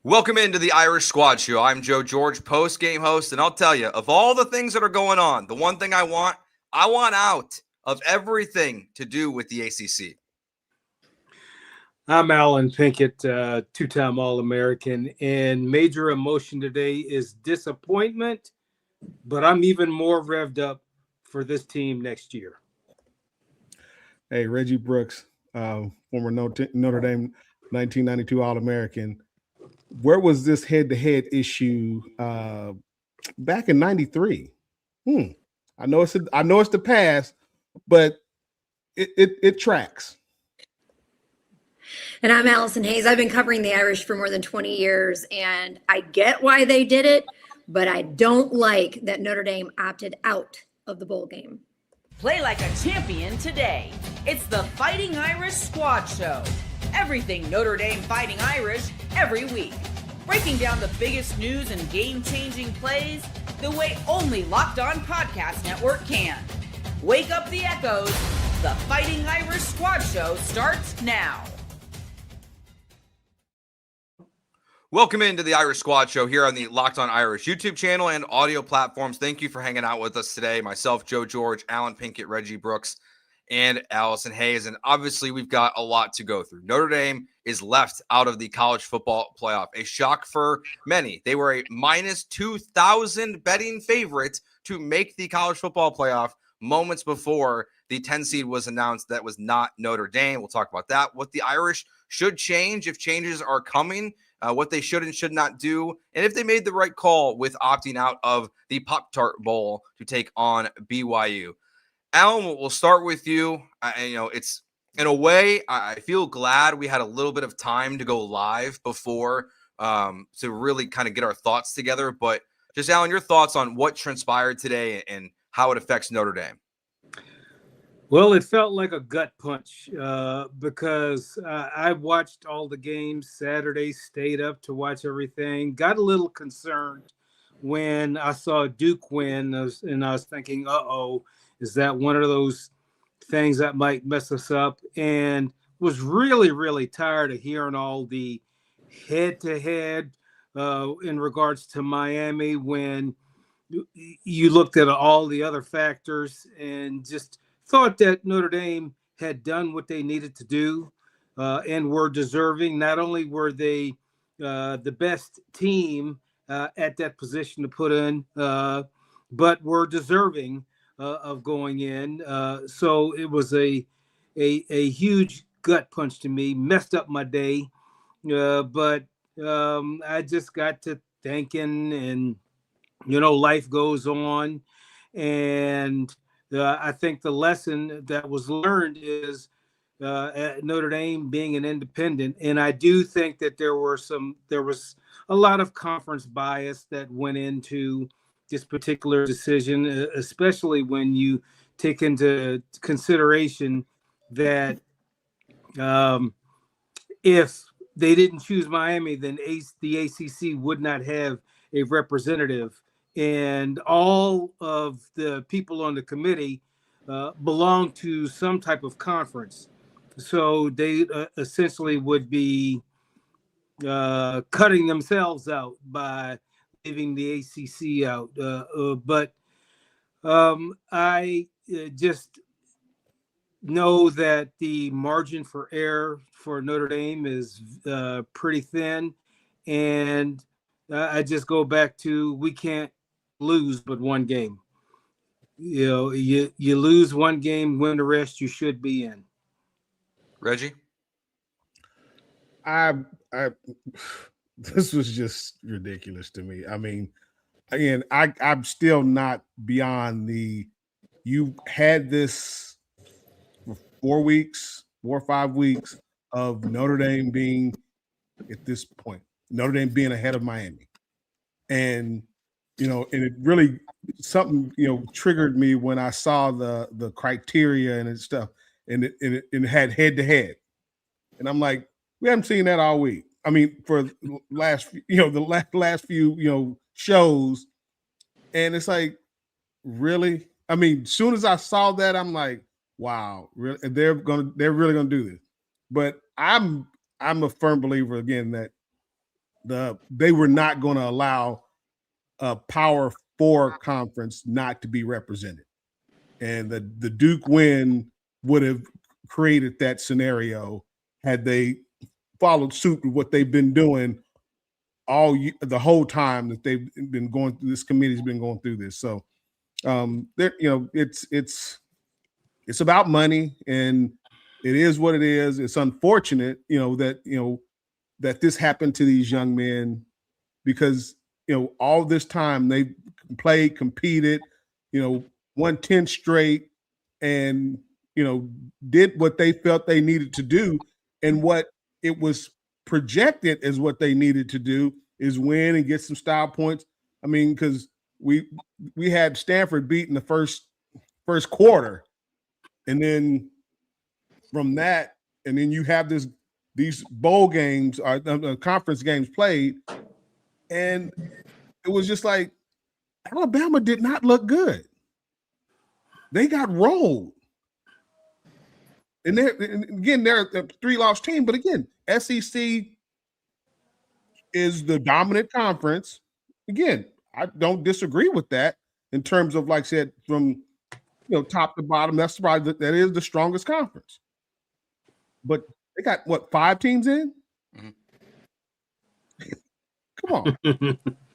Welcome into the Irish Squad Show. I'm Joe George, post-game host, and I'll tell you, of all the things that are going on, the one thing I want out of everything to do with the ACC. I'm Alan Pinkett, two-time All-American, and major emotion today is disappointment, but I'm even more revved up for this team next year. Hey, Reggie Brooks, former Notre Dame 1992 All-American. Where was this head-to-head issue back in '93? I know it's the past, but it tracks. And I'm Allison Hayes. I've been covering the Irish for more than 20 years, and I get why they did it, but I don't like that Notre Dame opted out of the bowl game. Play like a champion today. It's the Fighting Irish Squad Show. Everything Notre Dame Fighting Irish every week. Breaking down the biggest news and game-changing plays the way only Locked On Podcast Network can. Wake up the echoes. The Fighting Irish Squad Show starts now. Welcome into the Irish Squad Show here on the Locked On Irish YouTube channel and audio platforms. Thank you for hanging out with us today. Myself, Joe George, Alan Pinkett, Reggie Brooks, and Allison Hayes. And obviously, we've got a lot to go through. Notre Dame is left out of the college football playoff. A shock for many. They were a minus 2,000 betting favorite to make the college football playoff moments before the 10 seed was announced. That was not Notre Dame. We'll talk about that. What the Irish should change if changes are coming. What they should and should not do, and if they made the right call with opting out of the Pop-Tart Bowl to take on BYU. Alan, we'll start with you. It's in a way, I feel glad we had a little bit of time to go live before to really kind of get our thoughts together. But just, Alan, your thoughts on what transpired today and how it affects Notre Dame. Well, it felt like a gut punch because I watched all the games Saturday, stayed up to watch everything, got a little concerned when I saw Duke win, and I was thinking, uh-oh, is that one of those things that might mess us up? And was really, really tired of hearing all the head-to-head in regards to Miami when you looked at all the other factors and just thought that Notre Dame had done what they needed to do and were deserving. Not only were they the best team at that position to put in, but were deserving of going in. So it was a huge gut punch to me, messed up my day. But I just got to thinking, and, life goes on. And I think the lesson that was learned is at Notre Dame being an independent, and I do think that there was a lot of conference bias that went into this particular decision, especially when you take into consideration that if they didn't choose Miami, then the ACC would not have a representative. And all of the people on the committee belong to some type of conference. So they essentially would be cutting themselves out by leaving the ACC out. But I just know that the margin for error for Notre Dame is pretty thin. And I just go back to, we can't lose but one game. You lose one game, win the rest, you should be in. Reggie? This was just ridiculous to me. I mean, again, I'm still not beyond you had this for 4 or 5 weeks of Notre Dame being at this point, Notre Dame being ahead of Miami. And and it really something triggered me when I saw the criteria and stuff, and it had head to head, and I'm like, we haven't seen that all week. I mean, for the last few shows, and it's like, really? I mean, as soon as I saw that, I'm like, wow, really? They're really gonna do this. But I'm a firm believer again that they were not going to allow a Power 4 conference not to be represented, and the Duke win would have created that scenario had they followed suit with what they've been doing the whole time that they've been going through. This committee's been going through this. So it's about money, and it is what it is. It's unfortunate, that this happened to these young men, because all this time they played, competed, won 10 straight, and did what they felt they needed to do, and what it was projected as what they needed to do is win and get some style points. I mean, because we had Stanford beat in the first quarter, and then from that, and then you have these bowl games or conference games played, and it was just like Alabama did not look good. They got rolled. And they're a 3-loss team, but again, SEC is the dominant conference. Again, I don't disagree with that in terms of, like I said, from top to bottom. That's probably that is the strongest conference. But they got what, 5 teams in? Mm-hmm. Come on,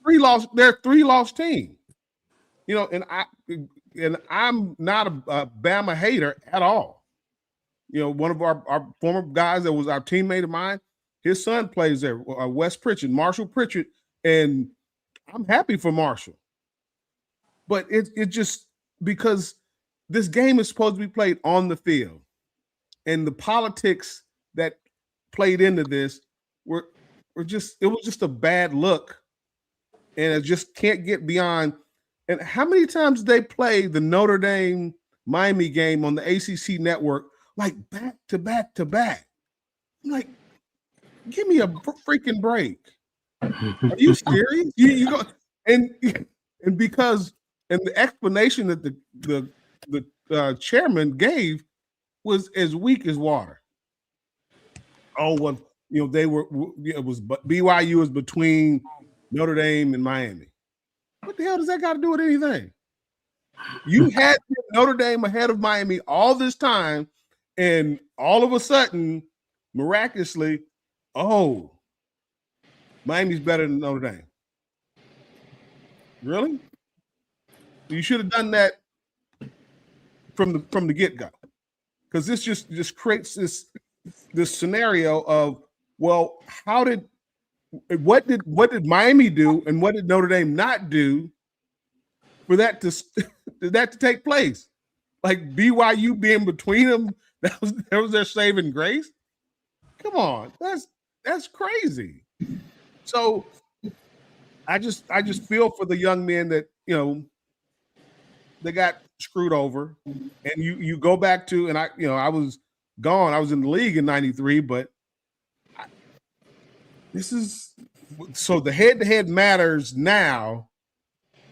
3 loss. They're a 3-loss team. And I'm not a Bama hater at all. One of our former guys that was our teammate of mine, his son plays there, Marshall Pritchard, and I'm happy for Marshall. But it just, because this game is supposed to be played on the field, and the politics that played into this it was just a bad look, and it just can't get beyond. And how many times did they play the Notre Dame Miami game on the ACC network, like back to back to back? I'm like, give me a freaking break. Are you serious? You go and because the explanation that the chairman gave was as weak as water. Oh, well, BYU was between Notre Dame and Miami. What the hell does that got to do with anything? You had Notre Dame ahead of Miami all this time, and all of a sudden, miraculously, Miami's better than Notre Dame. Really? You should have done that from the get-go, because this just creates this scenario of, well, what did Miami do, and what did Notre Dame not do for that to take place? Like BYU being between them, that was their saving grace. Come on, that's crazy. So I just feel for the young men that they got screwed over, and you go back to, and I was gone. I was in the league in '93, but this is so the head-to-head matters now,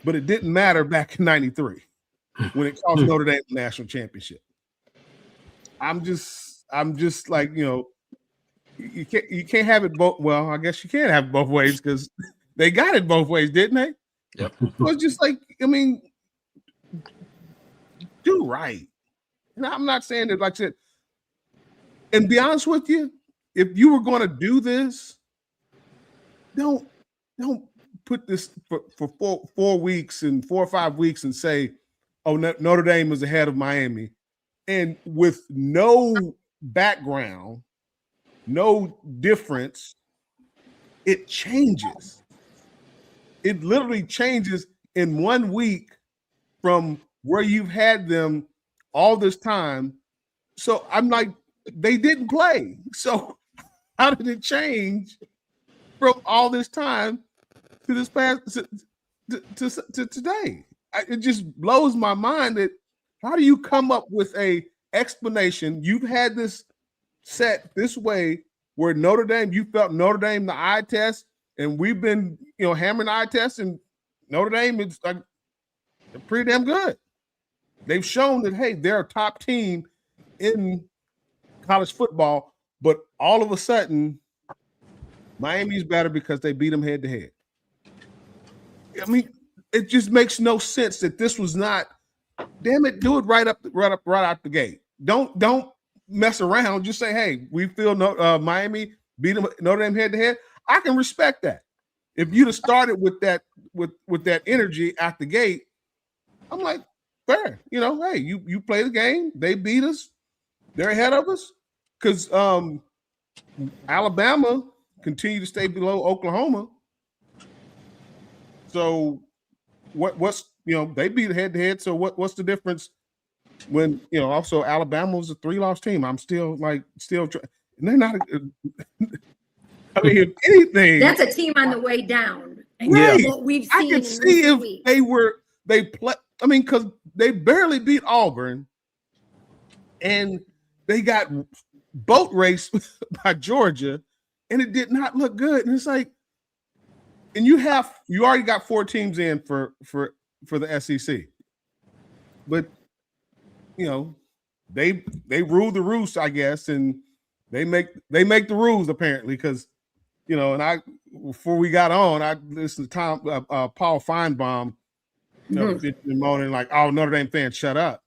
but it didn't matter back in '93 when it cost Notre Dame the national championship. I'm just like, you can't have it both. Well, I guess you can't have it both ways, because they got it both ways, didn't they? Yep. It was just like, I mean, do right. And I'm not saying that, like I said, and be honest with you, if you were going to do this, don't put this for 4 weeks and 4 or 5 weeks and say, oh, Notre Dame is ahead of Miami, and with no background, no difference, it changes. It literally changes in 1 week from where you've had them all this time. So I'm like, they didn't play. So how did it change from all this time to this past to today? It just blows my mind that how do you come up with a explanation? You've had this set this way where Notre Dame, you felt Notre Dame the eye test, and we've been hammering eye tests, and Notre Dame is like they're pretty damn good. They've shown that, hey, they're a top team in college football, but all of a sudden Miami's better because they beat them head to head. I mean, it just makes no sense that this was not. Damn it, do it right out the gate. Don't mess around. Just say, hey, we feel Miami beat them Notre Dame head to head. I can respect that. If you'd have started with that energy at the gate, I'm like, fair. Hey, you play the game. They beat us. They're ahead of us because Alabama continue to stay below Oklahoma. So what's they beat head to head. So what's the difference when also Alabama was a 3-loss team? I'm still and they're not. I mean, if anything, that's a team on the way down. Right. What we've I seen could in see if weeks. they play. I mean, because they barely beat Auburn, and they got boat raced by Georgia, and it did not look good. And it's like, and you already got 4 teams in for the SEC, but they rule the roost, I guess, and they make the rules apparently because and before we got on, I listened to Paul Feinbaum, moaning like, "Oh, Notre Dame fans, shut up."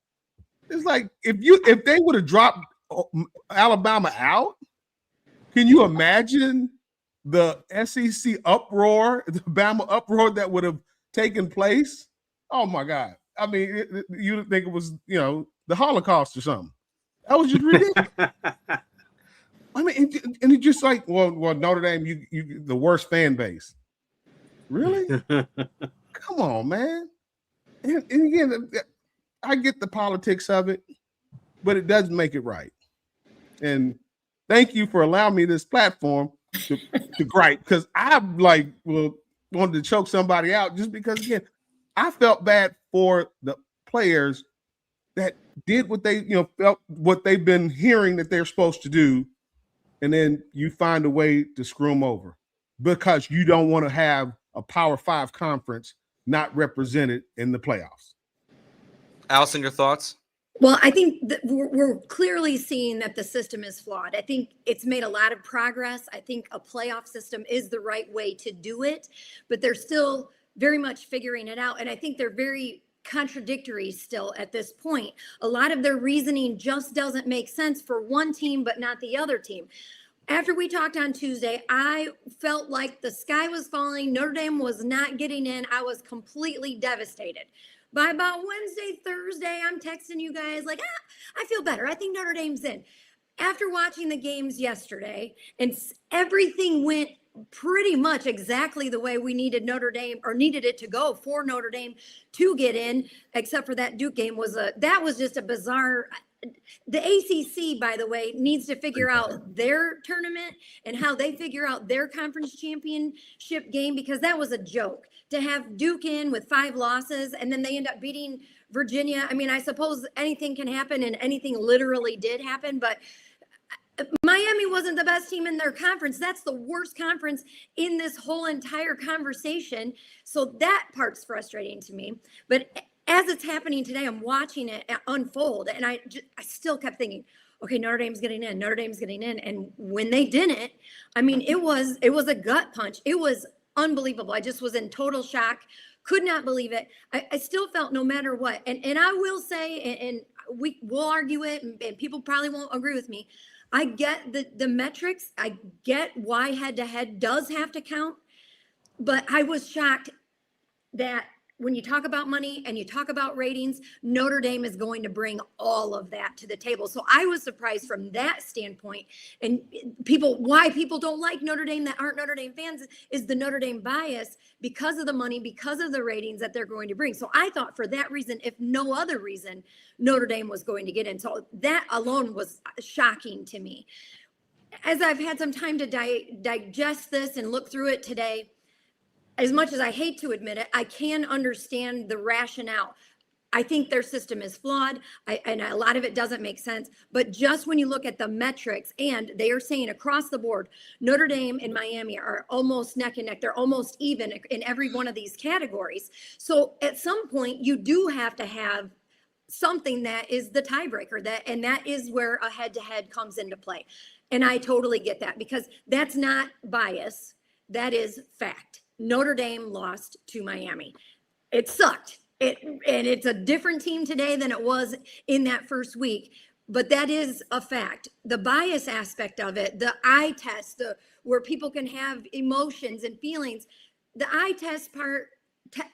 It's like if they would have dropped Alabama out, can you imagine the SEC uproar, the Bama uproar that would have taken place? Oh my God! I mean, you'd think it was the Holocaust or something. That was just ridiculous. I mean, and it's just like, well, Notre Dame, you the worst fan base. Really? Come on, man. And again, I get the politics of it, but it doesn't make it right. And thank you for allowing me this platform to gripe, because I wanted to choke somebody out just because, again, I felt bad for the players that did what they felt what they've been hearing that they're supposed to do. And then you find a way to screw them over because you don't want to have a Power 5 conference not represented in the playoffs. Allison, your thoughts? Well, I think that we're clearly seeing that the system is flawed. I think it's made a lot of progress. I think a playoff system is the right way to do it, but they're still very much figuring it out. And I think they're very contradictory still at this point. A lot of their reasoning just doesn't make sense for one team, but not the other team. After we talked on Tuesday, I felt like the sky was falling. Notre Dame was not getting in. I was completely devastated. By about Wednesday, Thursday, I'm texting you guys like, I feel better. I think Notre Dame's in. After watching the games yesterday, and everything went pretty much exactly the way we needed Notre Dame, or needed it to go for Notre Dame to get in, except for that Duke game that was just a bizarre. The ACC, by the way, needs to figure out their tournament and how they figure out their conference championship game, because that was a joke to have Duke in with 5 losses and then they end up beating Virginia. I mean, I suppose anything can happen, and anything literally did happen, but Miami wasn't the best team in their conference. That's the worst conference in this whole entire conversation. So that part's frustrating to me. But as it's happening today, I'm watching it unfold, and I still kept thinking, okay, Notre Dame's getting in. Notre Dame's getting in. And when they didn't, I mean, it was a gut punch. It was unbelievable. I just was in total shock. Could not believe it. I still felt no matter what. And I will say, and we'll argue it, and people probably won't agree with me. I get the metrics. I get why head-to-head does have to count. But I was shocked that when you talk about money and you talk about ratings, Notre Dame is going to bring all of that to the table. So I was surprised from that standpoint. And why people don't like Notre Dame that aren't Notre Dame fans is the Notre Dame bias, because of the money, because of the ratings that they're going to bring. So I thought for that reason, if no other reason, Notre Dame was going to get in. So that alone was shocking to me. As I've had some time to digest this and look through it today, as much as I hate to admit it, I can understand the rationale. I think their system is flawed, and a lot of it doesn't make sense. But just when you look at the metrics, and they are saying across the board, Notre Dame and Miami are almost neck and neck. They're almost even in every one of these categories. So at some point, you do have to have something that is the tiebreaker, and that is where a head-to-head comes into play. And I totally get that because that's not bias. That is fact. Notre Dame lost to Miami. It sucked. And it's a different team today than it was in that first week. But that is a fact. The bias aspect of it, the eye test, where people can have emotions and feelings, the eye test part,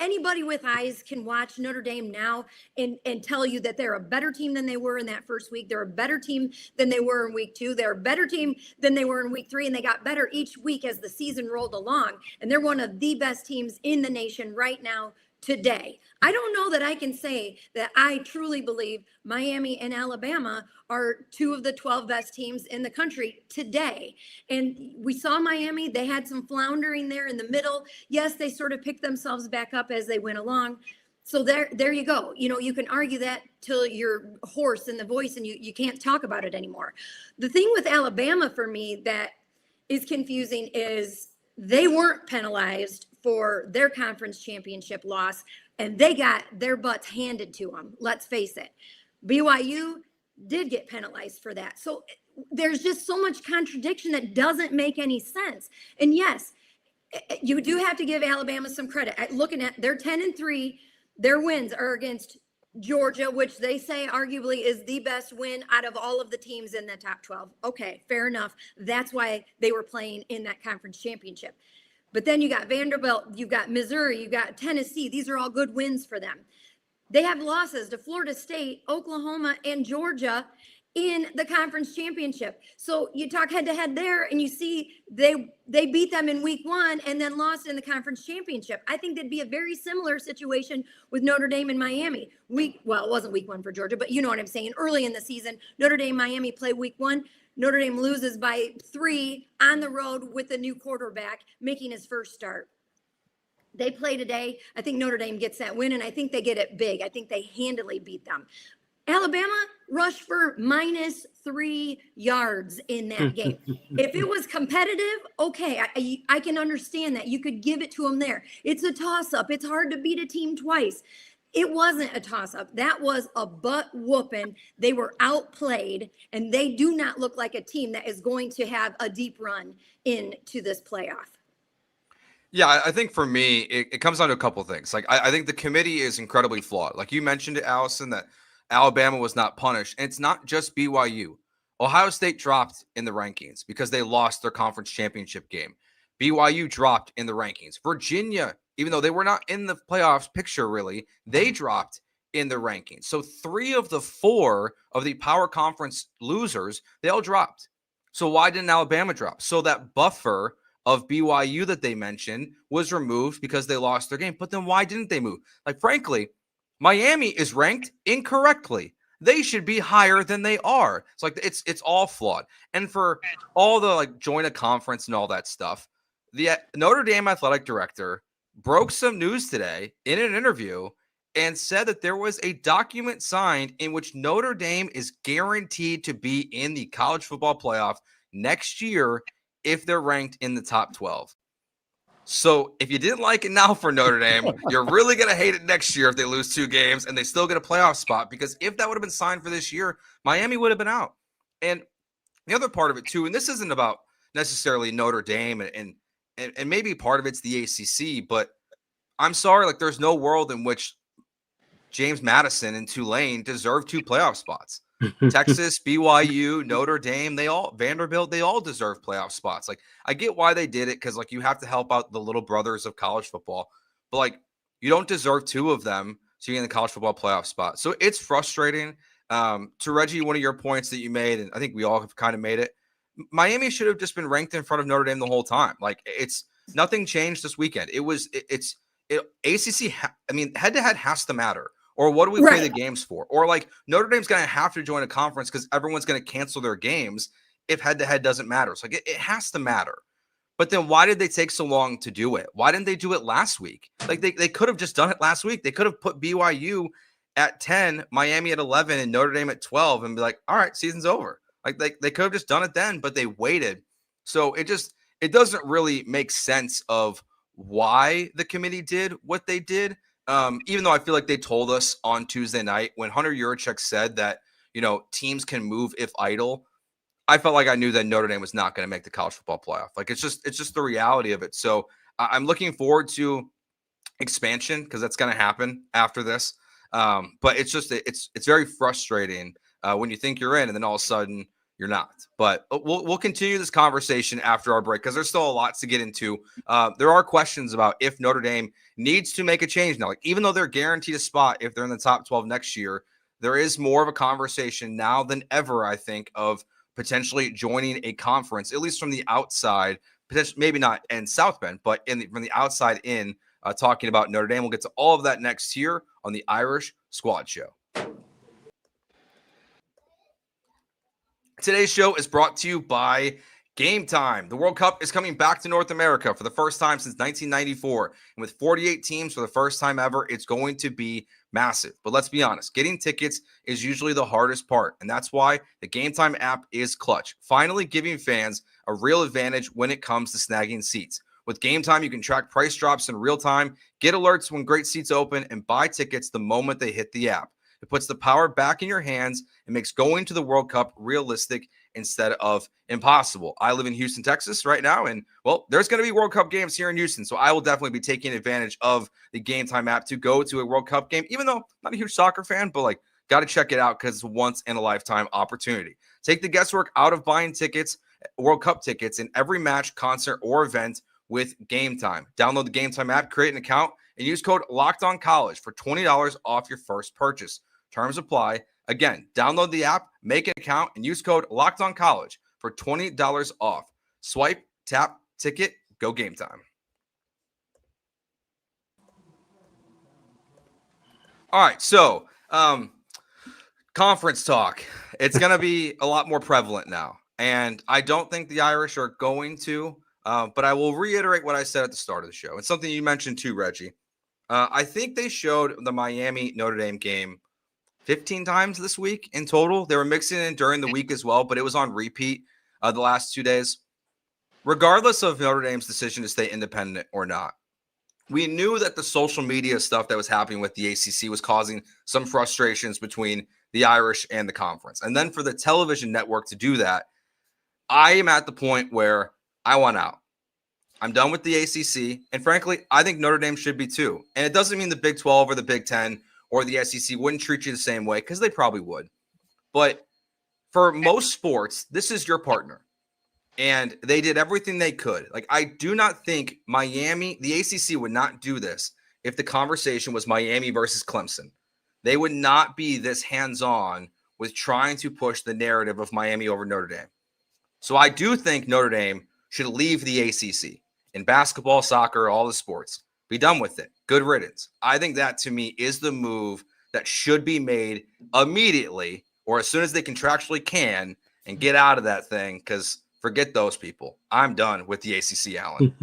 anybody with eyes can watch Notre Dame now and tell you that they're a better team than they were in that first week. They're a better team than they were in week 2. They're a better team than they were in week 3. And they got better each week as the season rolled along. And they're one of the best teams in the nation right now today. I don't know that I can say that I truly believe Miami and Alabama are 2 of the 12 best teams in the country today. And we saw Miami, they had some floundering there in the middle. Yes, they sort of picked themselves back up as they went along. So there you go. You know, you can argue that till you're hoarse in the voice and you can't talk about it anymore. The thing with Alabama for me that is confusing is they weren't penalized for their conference championship loss, and they got their butts handed to them. Let's face it. BYU did get penalized for that. So there's just so much contradiction that doesn't make any sense. And yes, you do have to give Alabama some credit. Looking at their 10-3, their wins are against Georgia, which they say arguably is the best win out of all of the teams in the top 12. Okay, fair enough. That's why they were playing in that conference championship. But then you got Vanderbilt, you got Missouri, you got Tennessee. These are all good wins for them. They have losses to Florida State, Oklahoma, and Georgia in the conference championship. So you talk head to head there and you see they beat them in week 1 and then lost in the conference championship. I think that'd be a very similar situation with Notre Dame and Miami. Well, it wasn't week 1 for Georgia, but you know what I'm saying. Early in the season, Notre Dame, Miami play week 1. Notre Dame loses by 3 on the road with the new quarterback making his first start. They play today. I think Notre Dame gets that win, and I think they get it big. I think they handily beat them. Alabama rushed for -3 yards in that game. If it was competitive, okay, I can understand that. You could give it to them there. It's a toss-up. It's hard to beat a team twice. It wasn't a toss-up. That was a butt whooping. They were outplayed, and they do not look like a team that is going to have a deep run into this playoff. Yeah, I think for me, it comes down to a couple of things. Like, I think the committee is incredibly flawed. Like you mentioned it, Allison, that Alabama was not punished. And it's not just BYU. Ohio State dropped in the rankings because they lost their conference championship game. BYU dropped in the rankings. Virginia, even though they were not in the playoffs picture really, they dropped in the rankings. So 3 of the 4 of the power conference losers, they all dropped. So why didn't Alabama drop? So that buffer of BYU that they mentioned was removed because they lost their game. But then why didn't they move? Like, frankly, Miami is ranked incorrectly. They should be higher than they are. It's like it's all flawed. And for all the like join a conference and all that stuff, the Notre Dame athletic director broke some news today in an interview and said that there was a document signed in which Notre Dame is guaranteed to be in the college football playoff next year if they're ranked in the top 12. So if you didn't like it now for Notre Dame, you're really going to hate it next year if they lose 2 games and they still get a playoff spot, because if that would have been signed for this year, Miami would have been out. And the other part of it too, and this isn't about necessarily Notre Dame and maybe part of it's the ACC, but I'm sorry, like there's no world in which James Madison and Tulane deserve 2 playoff spots. Texas, BYU, Notre Dame, Vanderbilt, they all deserve playoff spots. Like, I get why they did it, because like you have to help out the little brothers of college football, but like you don't deserve 2 of them to get in the college football playoff spot. So it's frustrating. To Reggie, one of your points that you made, and I think we all have kind of made it, Miami should have just been ranked in front of Notre Dame the whole time. Like, it's nothing changed this weekend. ACC. I mean, head to head has to matter. Or what do we play the games for? Or like Notre Dame's going to have to join a conference because everyone's going to cancel their games if head-to-head doesn't matter. So like it has to matter. But then why did they take so long to do it? Why didn't they do it last week? Like they could have just done it last week. They could have put BYU at 10, Miami at 11, and Notre Dame at 12 and be like, all right, season's over. Like they could have just done it then, but they waited. So it doesn't really make sense of why the committee did what they did. Even though I feel like they told us on Tuesday night when Hunter Yurachek said that, you know, teams can move if idle. I felt like I knew that Notre Dame was not going to make the college football playoff. Like it's just the reality of it. So I'm looking forward to expansion because that's going to happen after this. But it's very frustrating when you think you're in and then all of a sudden you're not. But we'll continue this conversation after our break because there's still a lot to get into. There are questions about if Notre Dame needs to make a change now. Like even though they're guaranteed a spot if they're in the top 12 next year, there is more of a conversation now than ever, I think, of potentially joining a conference, at least from the outside, potentially maybe not in South Bend, but from the outside in, talking about Notre Dame. We'll get to all of that next year on the Irish Squad Show. Today's show is brought to you by Gametime. The World Cup is coming back to North America for the first time since 1994. And with 48 teams for the first time ever, it's going to be massive. But let's be honest, getting tickets is usually the hardest part. And that's why the Gametime app is clutch, finally giving fans a real advantage when it comes to snagging seats. With Gametime, you can track price drops in real time, get alerts when great seats open, and buy tickets the moment they hit the app. It puts the power back in your hands and makes going to the World Cup realistic instead of impossible. I live in Houston, Texas right now, and, well, there's going to be World Cup games here in Houston, so I will definitely be taking advantage of the Gametime app to go to a World Cup game, even though I'm not a huge soccer fan, but, like, got to check it out because it's a once-in-a-lifetime opportunity. Take the guesswork out of buying tickets, World Cup tickets, in every match, concert, or event with Gametime. Download the Gametime app, create an account, and use code LOCKEDONCollege for $20 off your first purchase. Terms apply. Again, download the app, make an account, and use code LOCKEDONCollege for $20 off. Swipe, tap, ticket, go Gametime. All right, so conference talk. It's going to be a lot more prevalent now, and I don't think the Irish are going to, but I will reiterate what I said at the start of the show. It's something you mentioned too, Reggie. I think they showed the Miami-Notre Dame game 15 times this week in total. They were mixing it in during the week as well, but it was on repeat the last 2 days. Regardless of Notre Dame's decision to stay independent or not, we knew that the social media stuff that was happening with the ACC was causing some frustrations between the Irish and the conference. And then for the television network to do that, I am at the point where I want out. I'm done with the ACC. And frankly, I think Notre Dame should be too. And it doesn't mean the Big 12 or the Big 10 or the SEC wouldn't treat you the same way, because they probably would. But for most sports, this is your partner. And they did everything they could. Like, I do not think Miami, the ACC would not do this if the conversation was Miami versus Clemson. They would not be this hands-on with trying to push the narrative of Miami over Notre Dame. So I do think Notre Dame should leave the ACC in basketball, soccer, all the sports. Be done with it. Good riddance. I think that, to me, is the move that should be made immediately or as soon as they contractually can, and get out of that thing, because forget those people. I'm done with the ACC, Alan.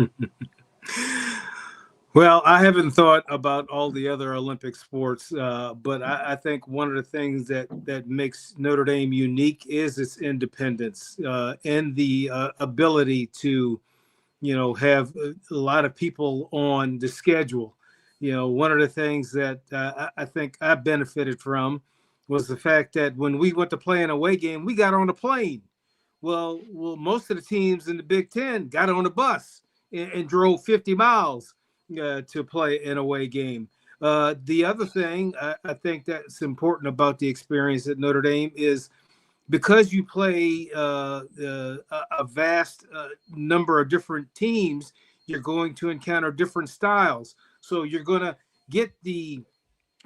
Well, I haven't thought about all the other Olympic sports, but I think one of the things that makes Notre Dame unique is its independence and the ability to, have a lot of people on the schedule. One of the things that I think I benefited from was the fact that when we went to play an away game, we got on a plane. Well, most of the teams in the Big Ten got on a bus and drove 50 miles to play an away game. The other thing I think that's important about the experience at Notre Dame is because you play a vast number of different teams, you're going to encounter different styles. So you're going to get the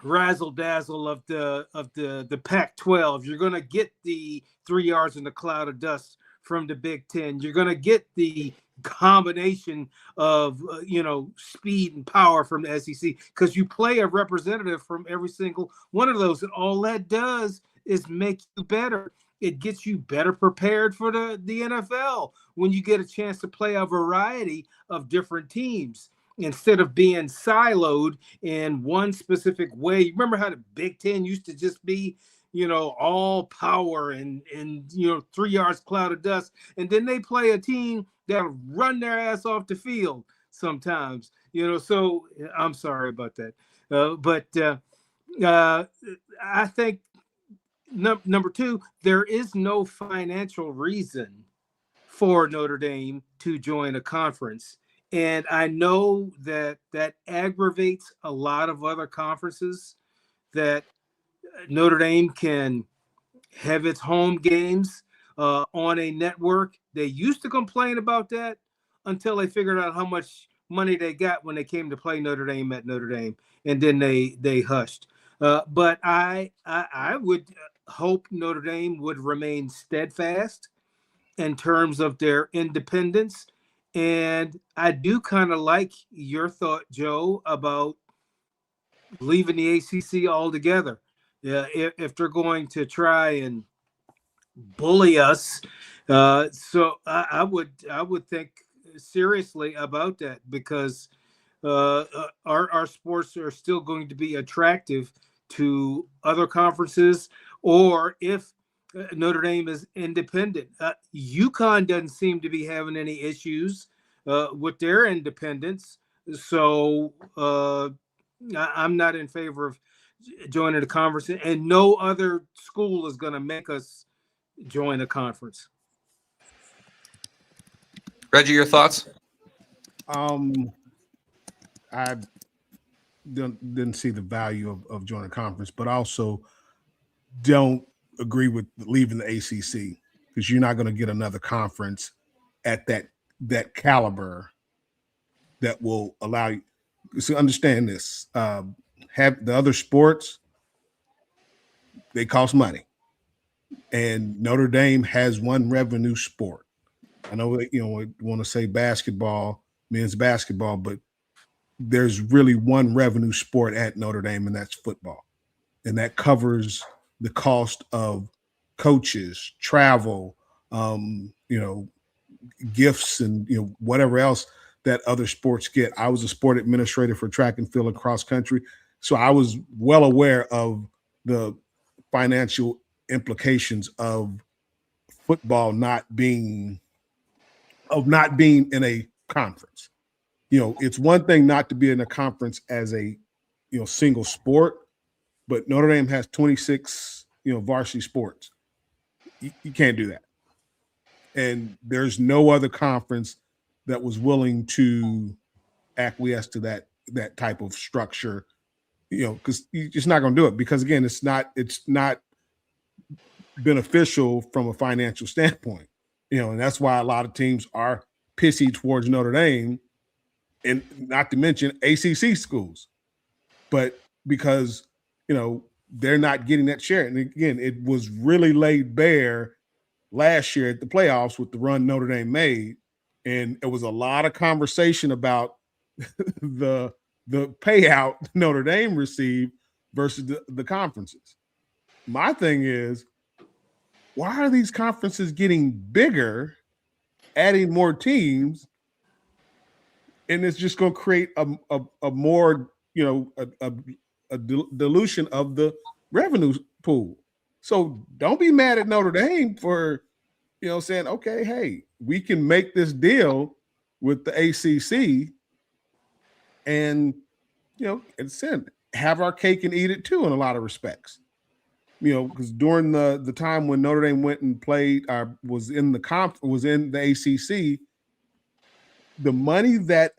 razzle dazzle of the Pac-12. You're going to get the 3 yards in the cloud of dust from the Big Ten. You're going to get the combination of speed and power from the SEC, because you play a representative from every single one of those, and all that does is make you better. It gets you better prepared for the NFL when you get a chance to play a variety of different teams instead of being siloed in one specific way. Remember how the Big Ten used to just be, all power and 3 yards cloud of dust, and then they play a team that'll run their ass off the field sometimes. So I'm sorry about that, but I think Number two, there is no financial reason for Notre Dame to join a conference. And I know that that aggravates a lot of other conferences, that Notre Dame can have its home games on a network. They used to complain about that until they figured out how much money they got when they came to play Notre Dame at Notre Dame, and then they hushed. But I would hope Notre Dame would remain steadfast in terms of their independence. And I do kind of like your thought, Joe, about leaving the ACC altogether. Yeah, if they're going to try and bully us, so I would think seriously about that, because our sports are still going to be attractive to other conferences, or if Notre Dame is independent. UConn doesn't seem to be having any issues with their independence, so I'm not in favor of joining the conference, and no other school is going to make us join a conference. Reggie, your thoughts? I didn't see the value of joining a conference, but also don't agree with leaving the ACC, because you're not going to get another conference at that caliber that will allow you to understand this. Have the other sports, they cost money, and Notre Dame has one revenue sport. I know I want to say basketball, men's basketball, but there's really one revenue sport at Notre Dame, and that's football. And that covers the cost of coaches, travel, gifts, and whatever else that other sports get. I was a sport administrator for track and field and cross country, so I was well aware of the financial implications of football not being in a conference. It's one thing not to be in a conference as a single sport, but Notre Dame has 26 varsity sports. You can't do that, and there's no other conference that was willing to acquiesce to that type of structure, because you're just not going to do it, because again, it's not beneficial from a financial standpoint, and that's why a lot of teams are pissy towards Notre Dame, and not to mention ACC schools, but because they're not getting that share. And again, it was really laid bare last year at the playoffs with the run Notre Dame made, and it was a lot of conversation about the payout Notre Dame received versus the conferences. My thing is, why are these conferences getting bigger, adding more teams, and it's just going to create a more a dilution of the revenue pool? So don't be mad at Notre Dame for saying, okay, hey, we can make this deal with the ACC, and have our cake and eat it too in a lot of respects. Because during the time when Notre Dame went and played, was in the ACC, the money that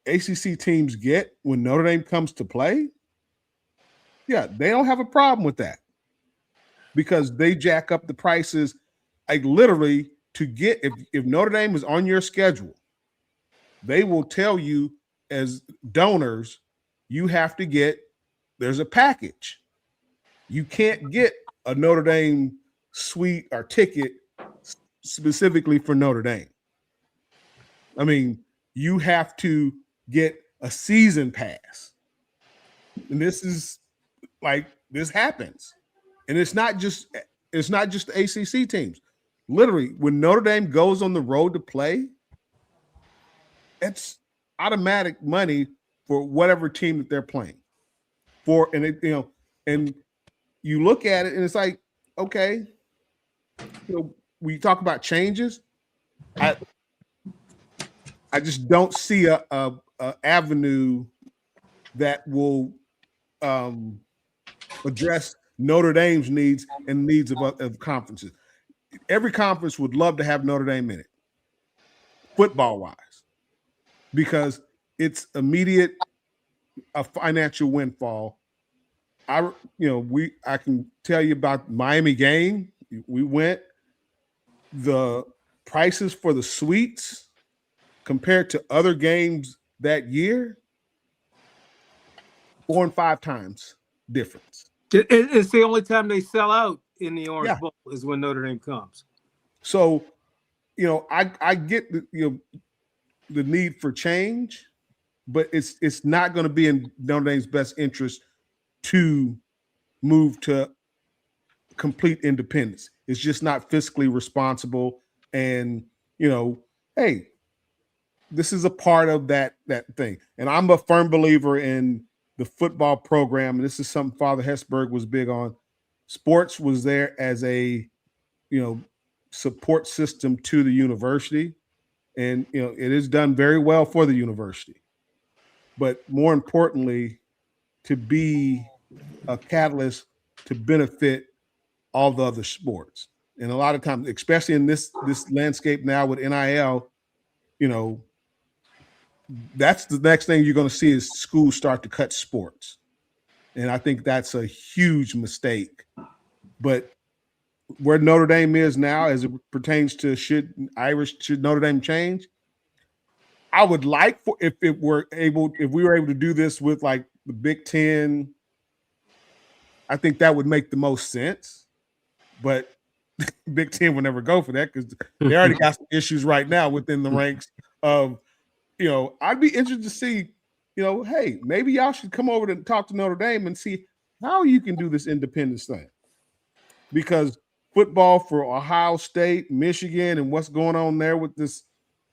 ACC teams get when Notre Dame comes to play, yeah, they don't have a problem with that, because they jack up the prices, like literally to get, if Notre Dame is on your schedule, they will tell you as donors, you have to get, there's a package. You can't get a Notre Dame suite or ticket specifically for Notre Dame. I mean, you have to get a season pass. And this happens. And it's not just the ACC teams. Literally, when Notre Dame goes on the road to play, it's automatic money for whatever team that they're playing for. And and you look at it and it's like, okay, we talk about changes. I just don't see a avenue that will address Notre Dame's needs and needs of conferences. Every conference would love to have Notre Dame in it, football-wise, because it's immediate, a financial windfall. I can tell you about Miami game. We went. The prices for the suites compared to other games that year, 4 and 5 times difference. It's the only time they sell out in the Orange Yeah. Bowl is when Notre Dame comes. So, I get the need for change, but it's not going to be in Notre Dame's best interest to move to complete independence. It's just not fiscally responsible. And, hey, this is a part of that thing. And I'm a firm believer in the football program. And this is something Father Hesburgh was big on. Sports was there as a, support system to the university. And, it is done very well for the university. But more importantly, to be a catalyst to benefit all the other sports. And a lot of times, especially in this landscape now with NIL, that's the next thing you're going to see is schools start to cut sports. And I think that's a huge mistake. But where Notre Dame is now, as it pertains to should Notre Dame change, I would like for if we were able to do this with like the Big Ten, I think that would make the most sense. But Big Ten would never go for that because they already got some issues right now within the ranks of, I'd be interested to see, hey, maybe y'all should come over to talk to Notre Dame and see how you can do this independence thing. Because football for Ohio State, Michigan, and what's going on there with this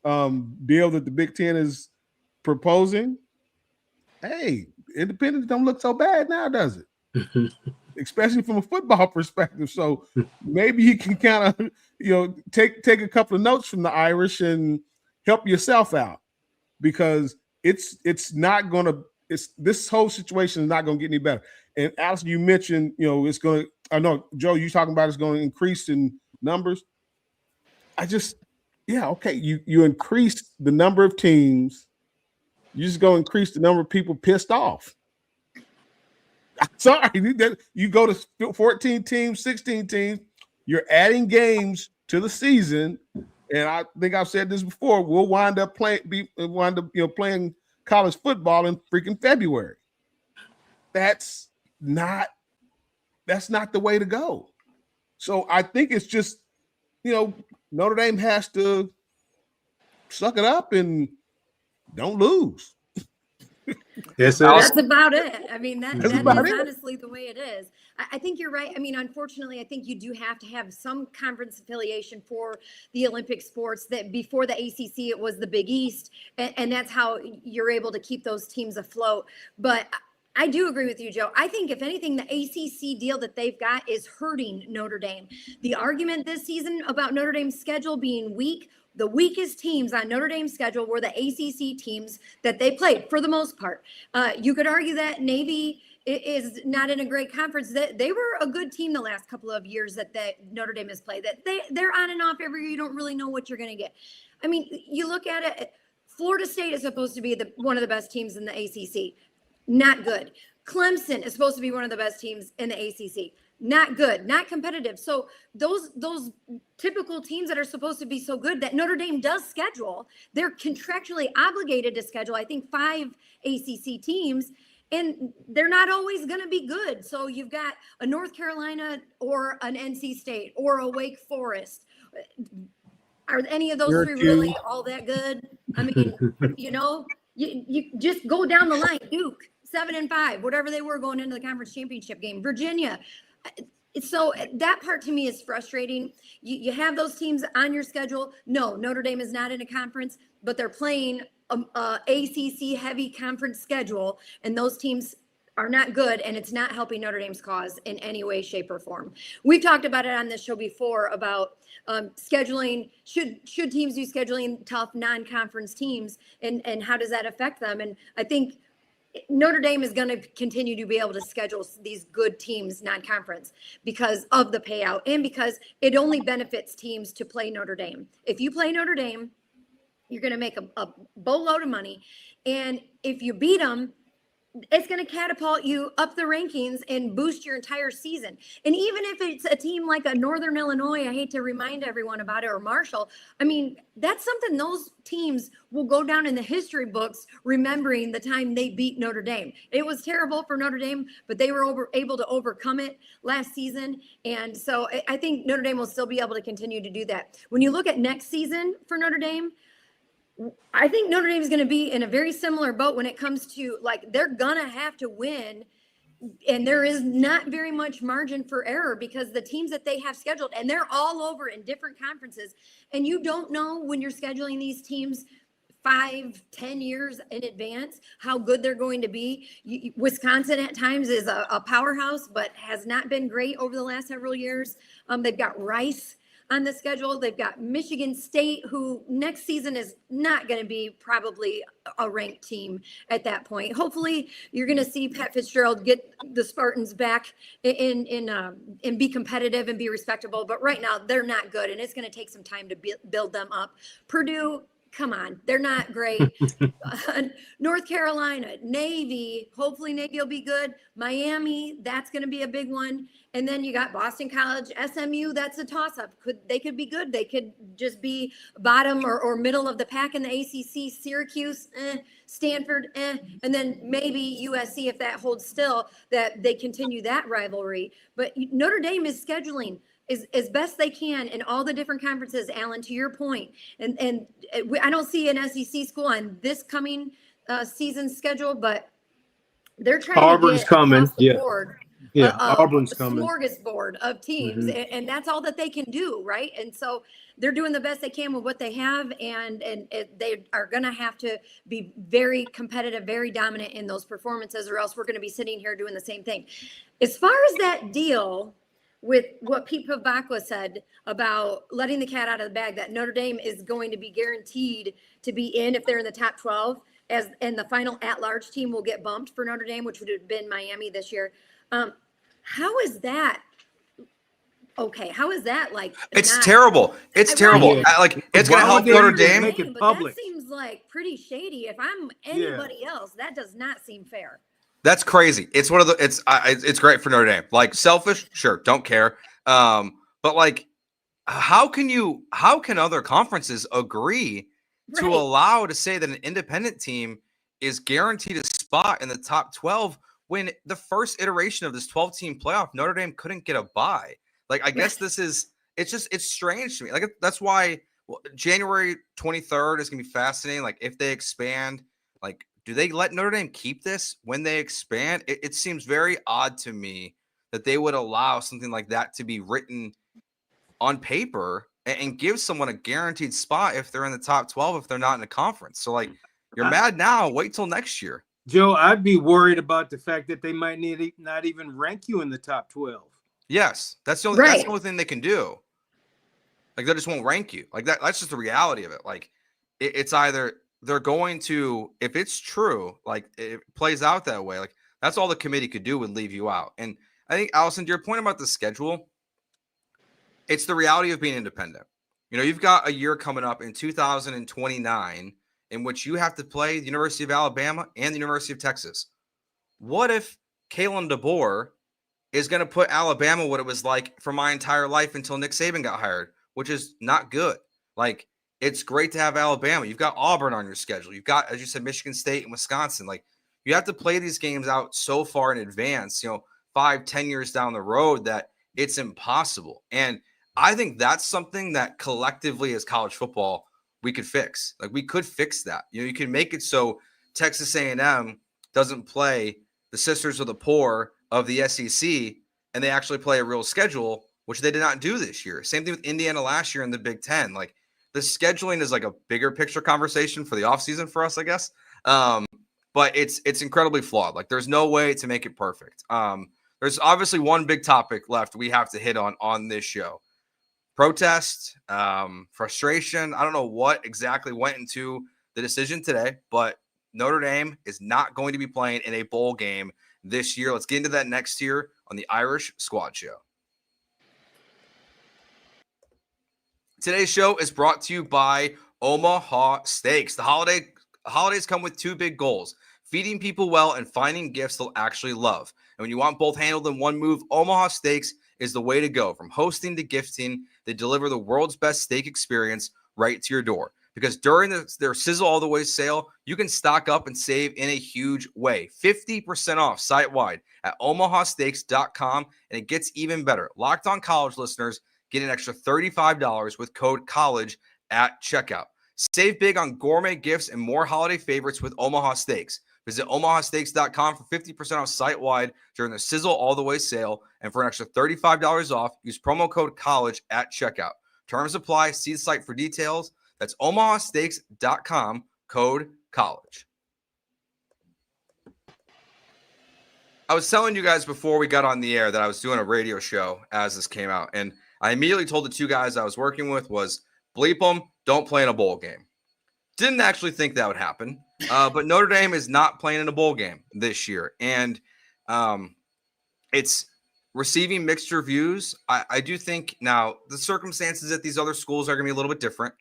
deal that the Big Ten is proposing, hey, independence don't look so bad now, does it? Especially from a football perspective. So maybe you can kind of, take a couple of notes from the Irish and help yourself out, because it's not going to, this whole situation is not going to get any better. And Alex, you mentioned, it's going to, I know, Joe, you talking about it's going to increase in numbers. Okay. You increase the number of teams. You just go increase the number of people pissed off. I'm sorry, you go to 14 teams, 16 teams. You're adding games to the season, and I think I've said this before. We'll wind up playing college football in freaking February. That's not the way to go. So I think it's just, Notre Dame has to suck it up and don't lose. Yes, that's about it. I mean, that is about it. honestly the way it is. I think you're right. I mean, unfortunately, I think you do have to have some conference affiliation for the Olympic sports. That before the ACC, it was the Big East, and that's how you're able to keep those teams afloat. But I do agree with you, Joe. I think if anything, the ACC deal that they've got is hurting Notre Dame. The argument this season about Notre Dame's schedule being weak, the weakest teams on Notre Dame's schedule were the ACC teams that they played for the most part. You could argue that Navy is not in a great conference. That they were a good team the last couple of years that Notre Dame has played. That they're on and off every year. You don't really know what you're going to get. I mean, you look at it. Florida State is supposed to be one of the best teams in the ACC. Not good. Clemson is supposed to be one of the best teams in the ACC. Not good, not competitive. So those typical teams that are supposed to be so good that Notre Dame does schedule, they're contractually obligated to schedule, I think, 5 ACC teams, and they're not always going to be good. So you've got a North Carolina or an NC State or a Wake Forest. Are any of those three really all that good? I mean, you just go down the line. Duke, 7-5, whatever they were going into the conference championship game. Virginia. So that part to me is frustrating. You have those teams on your schedule. No, Notre Dame is not in a conference, but they're playing a ACC heavy conference schedule, and those teams are not good, and it's not helping Notre Dame's cause in any way, shape, or form. We've talked about it on this show before about scheduling. Should teams be scheduling tough non-conference teams, and how does that affect them? And I think Notre Dame is going to continue to be able to schedule these good teams non-conference because of the payout and because it only benefits teams to play Notre Dame. If you play Notre Dame, you're going to make a boatload of money. And if you beat them, it's going to catapult you up the rankings and boost your entire season. And even if it's a team like a Northern Illinois, I hate to remind everyone about it, or Marshall, I mean, that's something those teams will go down in the history books remembering the time they beat Notre Dame. It was terrible for Notre Dame, but they were able to overcome it last season. And so I think Notre Dame will still be able to continue to do that. When you look at next season for Notre Dame, I think Notre Dame is going to be in a very similar boat when it comes to, like, they're going to have to win. And there is not very much margin for error because the teams that they have scheduled, and they're all over in different conferences. And you don't know when you're scheduling these teams 5-10 years in advance how good they're going to be. Wisconsin at times is a powerhouse, but has not been great over the last several years. They've got Rice on the schedule. They've got Michigan State, who next season is not going to be probably a ranked team at that point. Hopefully you're going to see Pat Fitzgerald get the Spartans back and be competitive and be respectable. But right now they're not good, and it's going to take some time to build them up. Purdue, come on, they're not great. North Carolina, Navy, hopefully Navy will be good. Miami, that's going to be a big one. And then you got Boston College, SMU, that's a toss-up. They could be good. They could just be bottom or middle of the pack in the ACC. Syracuse, Stanford, and then maybe USC, if that holds still, that they continue that rivalry. But Notre Dame is scheduling as best they can in all the different conferences, Alan, to your point. And I don't see an SEC school on this coming season schedule, but they're trying Auburn's to get coming. across the board. Auburn's a coming. Smorgasbord of teams, and that's all that they can do, right? And so they're doing the best they can with what they have, and they are going to have to be very competitive, very dominant in those performances, or else we're going to be sitting here doing the same thing. As far as that deal with what Pete Pavakwa said about letting the cat out of the bag, that Notre Dame is going to be guaranteed to be in if they're in the top 12, and the final at-large team will get bumped for Notre Dame, which would have been Miami this year. How is that? Okay, how is that like? It's terrible. It's terrible. It's going to help Notre Dame. Make it But public. that seems like pretty shady. If I'm anybody else, that does not seem fair. That's crazy. It's one of the. It's great for Notre Dame. Like, selfish, sure, don't care. But like, how can other conferences agree to allow to say that an independent team is guaranteed a spot in the top 12 when the first iteration of this 12-team playoff, Notre Dame couldn't get a bye? Like, I guess it's strange to me. Like, that's why January 23rd is going to be fascinating. Like, if they expand, like, do they let Notre Dame keep this when they expand? It seems very odd to me that they would allow something like that to be written on paper and give someone a guaranteed spot if they're in the top 12, if they're not in a conference. So, like, you're mad now. Wait till next year. Joe, I'd be worried about the fact that they might not even rank you in the top 12. Yes, that's the only thing they can do. Like, they just won't rank you. Like, that's just the reality of it. Like, it's either they're going to, if it's true, like, it plays out that way, like, that's all the committee could do, would leave you out. And I think, Allison, to your point about the schedule, it's the reality of being independent. You know, you've got a year coming up in 2029 in which you have to play the University of Alabama and the University of Texas. What if Kalen DeBoer is going to put Alabama what it was like for my entire life until Nick Saban got hired, which is not good. Like, it's great to have Alabama. You've got Auburn on your schedule. You've got, as you said, Michigan State and Wisconsin. Like, you have to play these games out so far in advance, 5-10 years down the road, that it's impossible. And I think that's something that collectively as college football we could fix. Like, we could fix that. You can make it so Texas A&M doesn't play the Sisters of the Poor of the SEC, and they actually play a real schedule, which they did not do this year. Same thing with Indiana last year in the Big Ten. Like, the scheduling is like a bigger picture conversation for the offseason for us, I guess. But it's incredibly flawed. Like, there's no way to make it perfect. There's obviously one big topic left we have to hit on this show. Protest, frustration. I don't know what exactly went into the decision today, but Notre Dame is not going to be playing in a bowl game this year. Let's get into that next year on the Irish Squad Show. Today's show is brought to you by Omaha Steaks. The holidays come with two big goals: feeding people well and finding gifts they'll actually love. And when you want both handled in one move, Omaha Steaks is the way to go. From hosting to gifting, they deliver the world's best steak experience right to your door. Because during their Sizzle All the Way sale, you can stock up and save in a huge way. 50% off site-wide at omahasteaks.com, and it gets even better. Locked On College listeners get an extra $35 with code COLLEGE at checkout. Save big on gourmet gifts and more holiday favorites with Omaha Steaks. Visit omahasteaks.com for 50% off site-wide during the Sizzle All the Way sale, and for an extra $35 off, use promo code COLLEGE at checkout. Terms apply. See the site for details. That's omahasteaks.com, code COLLEGE. I was telling you guys before we got on the air that I was doing a radio show as this came out, and I immediately told the two guys I was working with was, bleep them, don't play in a bowl game. Didn't actually think that would happen, but Notre Dame is not playing in a bowl game this year, and it's receiving mixed reviews. I do think now the circumstances at these other schools are going to be a little bit different.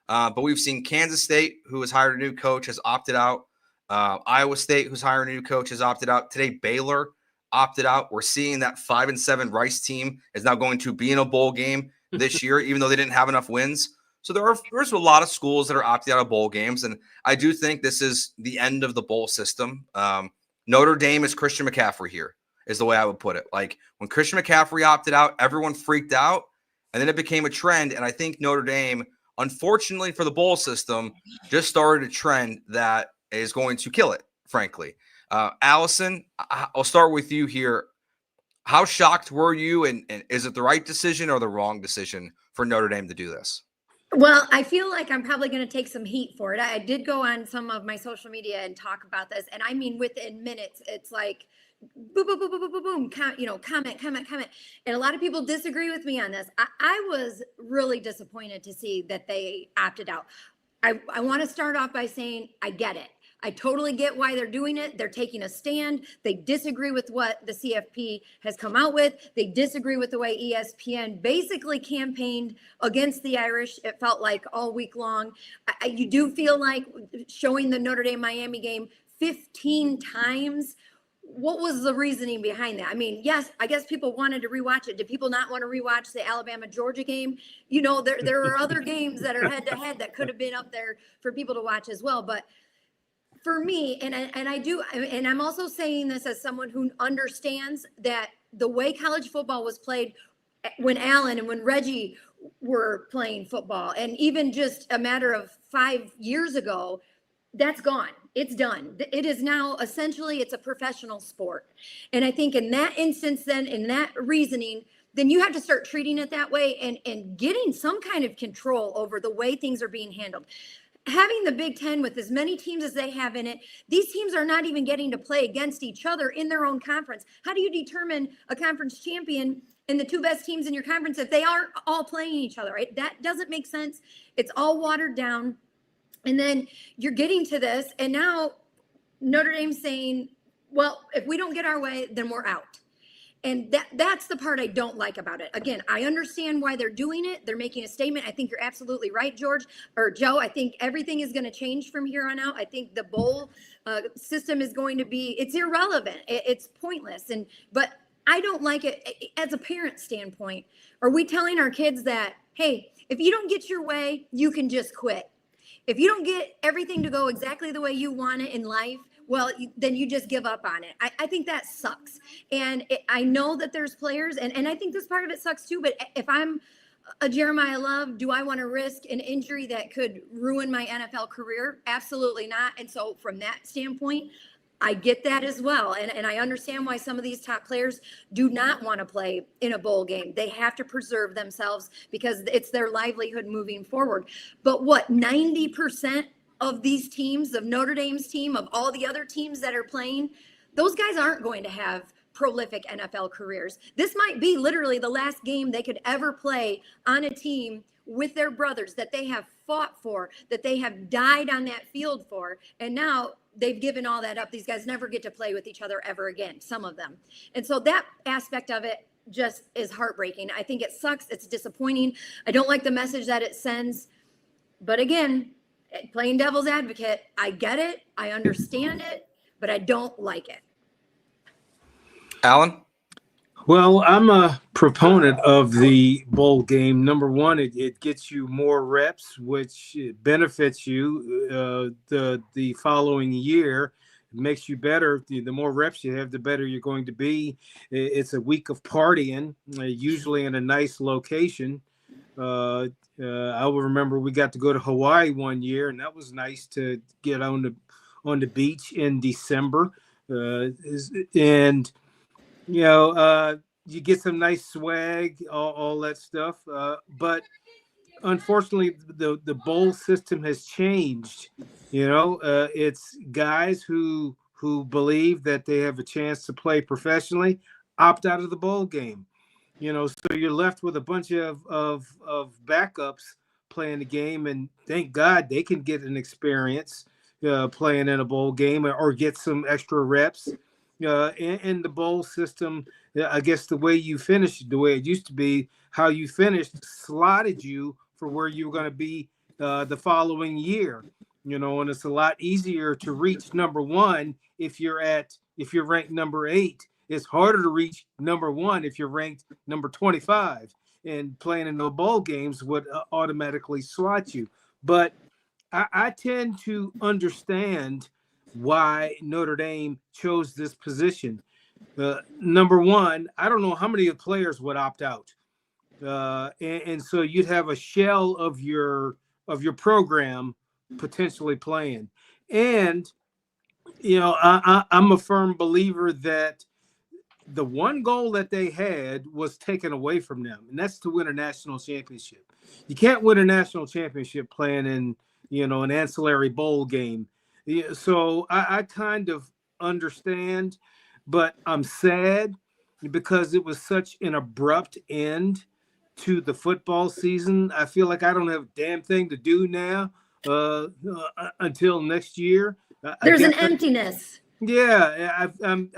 But we've seen Kansas State, who has hired a new coach, has opted out. Iowa State, who's hiring a new coach, has opted out. Today, Baylor opted out. We're seeing that 5-7 Rice team is now going to be in a bowl game this year, even though they didn't have enough wins. So there's a lot of schools that are opting out of bowl games, and I do think this is the end of the bowl system. Notre Dame is Christian McCaffrey here, is the way I would put it. Like, when Christian McCaffrey opted out, everyone freaked out, and then it became a trend, and I think Notre Dame, unfortunately for the bowl system, just started a trend that is going to kill it, frankly. Allison, I'll start with you here. How shocked were you, and is it the right decision or the wrong decision for Notre Dame to do this? Well, I feel like I'm probably going to take some heat for it. I did go on some of my social media and talk about this, and I mean, within minutes, it's like, boom, boom, boom, boom, boom, boom, comment. And a lot of people disagree with me on this. I was really disappointed to see that they opted out. I want to start off by saying I get it. I totally get why they're doing it. They're taking a stand. They disagree with what the CFP has come out with. They disagree with the way ESPN basically campaigned against the Irish. It felt like all week long. You do feel like showing the Notre Dame Miami game 15 times. What was the reasoning behind that? I mean, yes, I guess people wanted to rewatch it. Did people not want to rewatch the Alabama-Georgia game? You know, there are other games that are head-to-head that could have been up there for people to watch as well. But for me, and I'm also saying this as someone who understands that the way college football was played when Allen and when Reggie were playing football, and even just a matter of 5 years ago, that's gone. It's done. It is now essentially, it's a professional sport. And I think in that instance, then in that reasoning, then you have to start treating it that way and getting some kind of control over the way things are being handled. Having the Big Ten with as many teams as they have in it, these teams are not even getting to play against each other in their own conference. How do you determine a conference champion and the two best teams in your conference if they aren't all playing each other, right? That doesn't make sense. It's all watered down. And then you're getting to this, and now Notre Dame's saying, well, if we don't get our way, then we're out. And that's the part I don't like about it. Again, I understand why they're doing it. They're making a statement. I think you're absolutely right, George or Joe. I think everything is going to change from here on out. I think the bowl system is going to be, it's irrelevant. It's pointless. But I don't like it as a parent standpoint. Are we telling our kids that, hey, if you don't get your way, you can just quit? If you don't get everything to go exactly the way you want it in life, well, then you just give up on it. I think that sucks. And I know that there's players, and I think this part of it sucks too, but if I'm a Jeremiah Love, do I want to risk an injury that could ruin my NFL career? Absolutely not. And so from that standpoint, I get that as well. And I understand why some of these top players do not want to play in a bowl game. They have to preserve themselves because it's their livelihood moving forward. But what, 90% of these teams, of Notre Dame's team, of all the other teams that are playing, those guys aren't going to have prolific NFL careers. This might be literally the last game they could ever play on a team with their brothers that they have fought for, that they have died on that field for. And now they've given all that up. These guys never get to play with each other ever again, some of them. And so that aspect of it just is heartbreaking. I think it sucks. It's disappointing. I don't like the message that it sends. But again, playing devil's advocate, I get it. I understand it, but I don't like it. Alan? Well, I'm a proponent of the bowl game. Number one, it gets you more reps, which benefits you the following year. It makes you better. The more reps you have, the better you're going to be. It's a week of partying, usually in a nice location. I will remember we got to go to Hawaii one year, and that was nice to get on the beach in December. And you get some nice swag, all that stuff. But unfortunately, the bowl system has changed. It's guys who believe that they have a chance to play professionally opt out of the bowl game. So you're left with a bunch of backups playing the game, and thank God they can get an experience playing in a bowl game or get some extra reps. In the bowl system, I guess the way you finished, the way it used to be, how you finished slotted you for where you were going to be the following year. And it's a lot easier to reach number one if you're ranked number 8. It's harder to reach number 1 if you're ranked number 25, and playing in the bowl games would automatically slot you. But I tend to understand why Notre Dame chose this position. Number one, I don't know how many of the players would opt out. And so you'd have a shell of your program potentially playing. And, I'm a firm believer that the one goal that they had was taken away from them, and that's to win a national championship. You can't win a national championship playing in, an ancillary bowl game. So I kind of understand, but I'm sad because it was such an abrupt end to the football season. I feel like I don't have a damn thing to do now until next year. There's an emptiness. Yeah, I mean,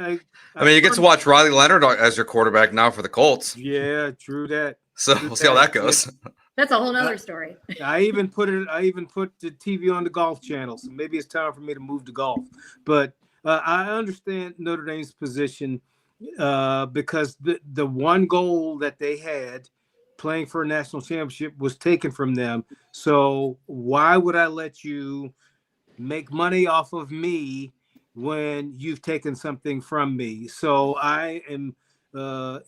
you get to watch Riley Leonard as your quarterback now for the Colts. Yeah, true that. So we'll see how that goes. That's a whole nother story. I even put the TV on the golf channel, so maybe it's time for me to move to golf. But I understand Notre Dame's position because the one goal that they had, playing for a national championship, was taken from them. So why would I let you make money off of me when you've taken something from me? So I am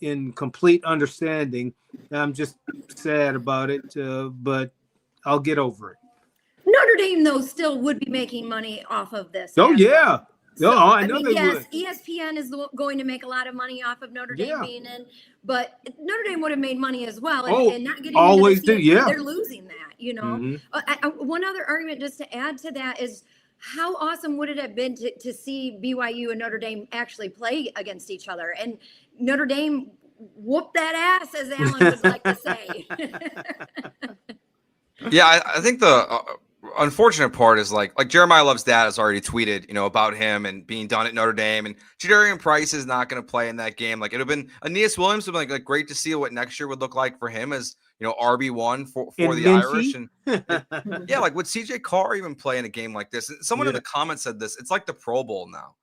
in complete understanding. I'm just sad about it, but I'll get over it. Notre Dame, though, still would be making money off of this. Oh, yeah. So, I know they would. ESPN is going to make a lot of money off of Notre Dame being in, but Notre Dame would have made money as well. And not getting always into the do. Yeah, they're losing that. Mm-hmm. One other argument just to add to that is, how awesome would it have been to see BYU and Notre Dame actually play against each other? And Notre Dame whooped that ass, as Alan would like to say. Yeah, I think the unfortunate part is like Jeremiah Love's dad has already tweeted, about him and being done at Notre Dame, and Jadarian Price is not going to play in that game. Like, it would have been Aeneas Williams would have been like great to see what next year would look like for him as RB1 for the Minchie. Irish. And yeah, like, would CJ Carr even play in a game like this? And someone in the comments said this. It's like the Pro Bowl now.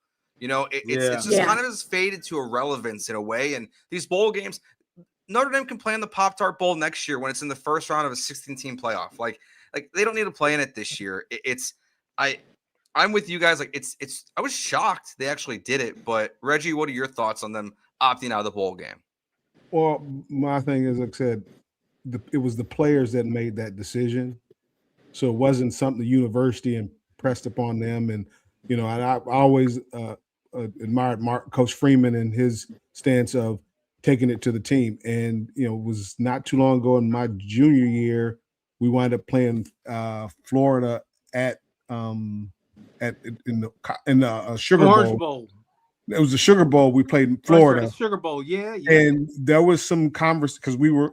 It's just kind of has faded to irrelevance in a way. And these bowl games, Notre Dame can play in the Pop-Tart Bowl next year when it's in the first round of a 16-team playoff. Like they don't need to play in it this year. I'm with you guys. Like I was shocked they actually did it. But Reggie, what are your thoughts on them opting out of the bowl game? Well, my thing is, like I said, it was the players that made that decision. So it wasn't something the university impressed upon them. And, and I always admired Coach Freeman and his stance of taking it to the team. And, it was not too long ago in my junior year, we wound up playing Florida in the Sugar Orange Bowl. It was the Sugar Bowl. We played in Florida. Sugar Bowl, yeah. And there was some conversation because we were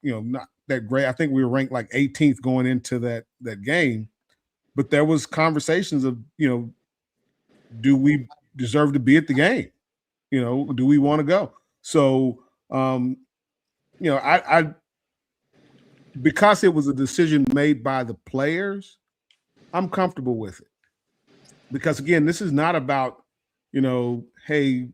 not that great. I think we were ranked like 18th going into that game, but there was conversations of do we deserve to be at the game? Do we want to go? So, I because it was a decision made by the players, I'm comfortable with it. Because again, this is not about, hey,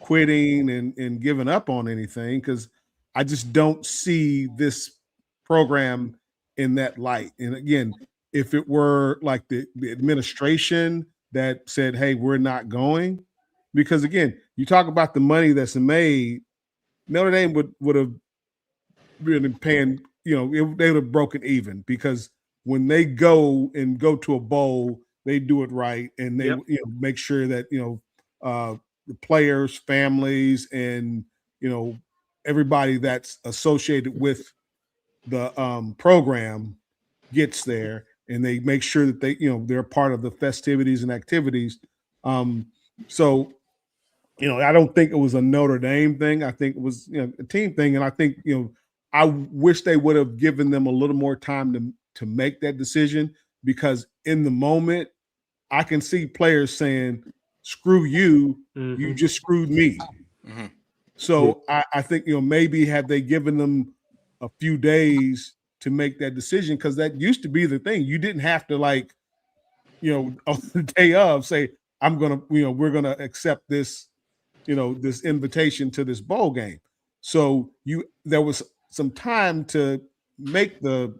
quitting and giving up on anything, because I just don't see this program in that light. And again, if it were like the administration that said, hey, we're not going, because again, you talk about the money that's made, Notre Dame would have really paying, they would have broken even, because when they go to a bowl, they do it right, and they make sure that the players, families, and everybody that's associated with the program gets there, and they make sure that they're part of the festivities and activities. So I don't think it was a Notre Dame thing. I think it was a team thing, and I think I wish they would have given them a little more time to make that decision, because in the moment, I can see players saying, "Screw you, you just screwed me." Mm-hmm. So I think maybe had they given them a few days to make that decision, because that used to be the thing. You didn't have to on the day of say, "I'm gonna we're gonna accept this." This invitation to this bowl game. So there was some time to make the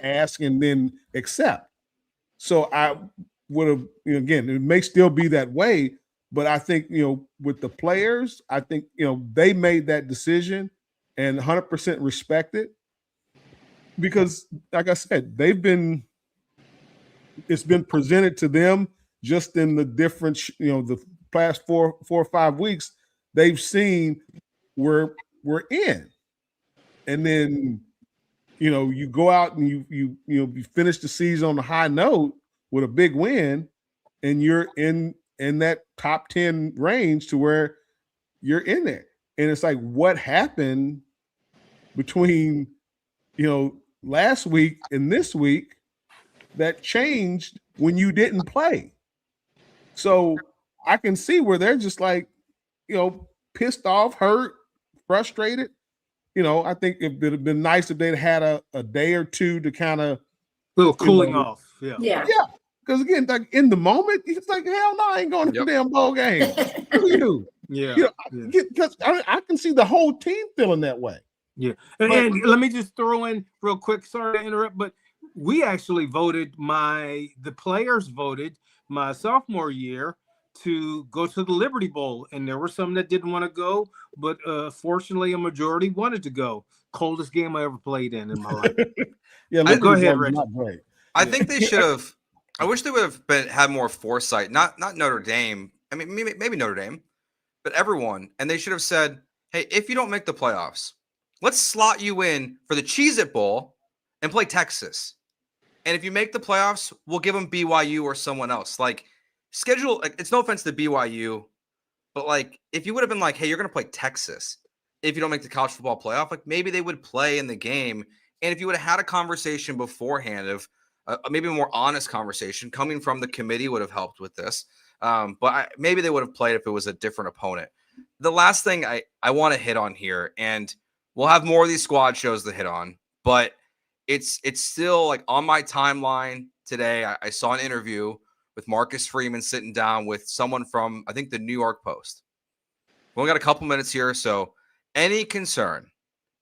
ask and then accept. So I would have, again, it may still be that way, but I think, with the players, I think, they made that decision and 100% respect it, because like I said, it's been presented to them just in the different, the past four or 5 weeks, they've seen we're in. And then, you go out and you finish the season on a high note with a big win, and you're in that top 10 range to where you're in there. And it's like, what happened between, last week and this week that changed when you didn't play? So I can see where they're just like, pissed off, hurt, frustrated. I think it would have been nice if they'd had a day or two to kind of little cooling off. Yeah. Yeah. Because again, like in the moment, it's like, hell no, I ain't going to the damn bowl game. Who you? Yeah. Because I can see the whole team feeling that way. Yeah. And let me just throw in real quick. Sorry to interrupt, but we actually the players voted my sophomore year to go to the Liberty Bowl, and there were some that didn't want to go, but fortunately a majority wanted to go. Coldest game I ever played in my life. Go ahead, Reggie. Not great. I think they should have. I wish they would have had more foresight. Not Notre Dame. I mean, maybe Notre Dame, but everyone. And they should have said, "Hey, if you don't make the playoffs, let's slot you in for the Cheez-It Bowl and play Texas. And if you make the playoffs, we'll give them BYU or someone else." Like, schedule. Like, it's no offense to BYU, but like, if you would have been like, "Hey, you're going to play Texas if you don't make the college football playoff," like maybe they would play in the game. And if you would have had a conversation beforehand of maybe a more honest conversation coming from the committee would have helped with this. But maybe they would have played if it was a different opponent. The last thing I want to hit on here, and we'll have more of these squad shows to hit on, but it's still like on my timeline today. I saw an interview with Marcus Freeman sitting down with someone from, I think, the New York Post. We only got a couple minutes here, so any concern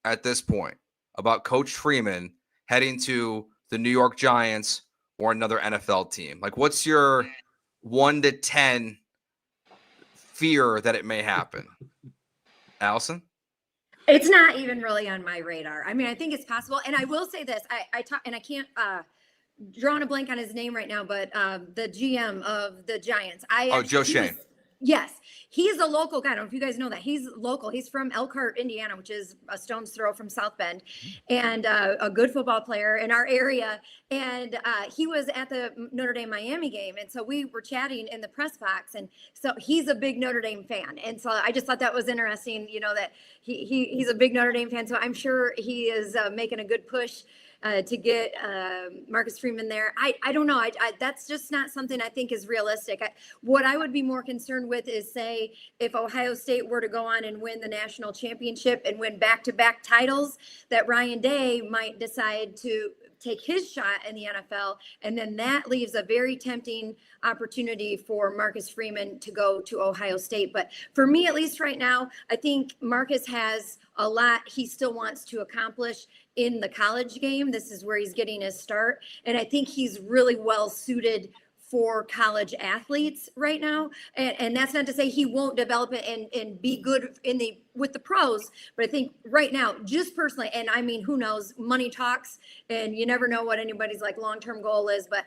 at this point about Coach Freeman heading to the New York Giants or another NFL team? Like, what's your 1 to 10 fear that it may happen? Allison? It's not even really on my radar. I mean, I think it's possible. And I will say this, I talk, and I can't draw on a blank on his name right now, but the GM of the Giants. Joe Shane. Yes. He's a local guy. I don't know if you guys know that. He's local. He's from Elkhart, Indiana, which is a stone's throw from South Bend, and a good football player in our area. And he was at the Notre Dame Miami game. And so we were chatting in the press box. And so he's a big Notre Dame fan. And so I just thought that was interesting, that he's a big Notre Dame fan. So I'm sure he is making a good push to get Marcus Freeman there. I don't know. That's just not something I think is realistic. What I would be more concerned with is, say, if Ohio State were to go on and win the national championship and win back-to-back titles, that Ryan Day might decide to take his shot in the NFL. And then that leaves a very tempting opportunity for Marcus Freeman to go to Ohio State. But for me, at least right now, I think Marcus has a lot he still wants to accomplish in the college game. This is where he's getting his start. And I think he's really well suited for college athletes right now. And that's not to say he won't develop it and be good with the pros, but I think right now, just personally, and I mean, who knows, money talks, and you never know what anybody's like long-term goal is, but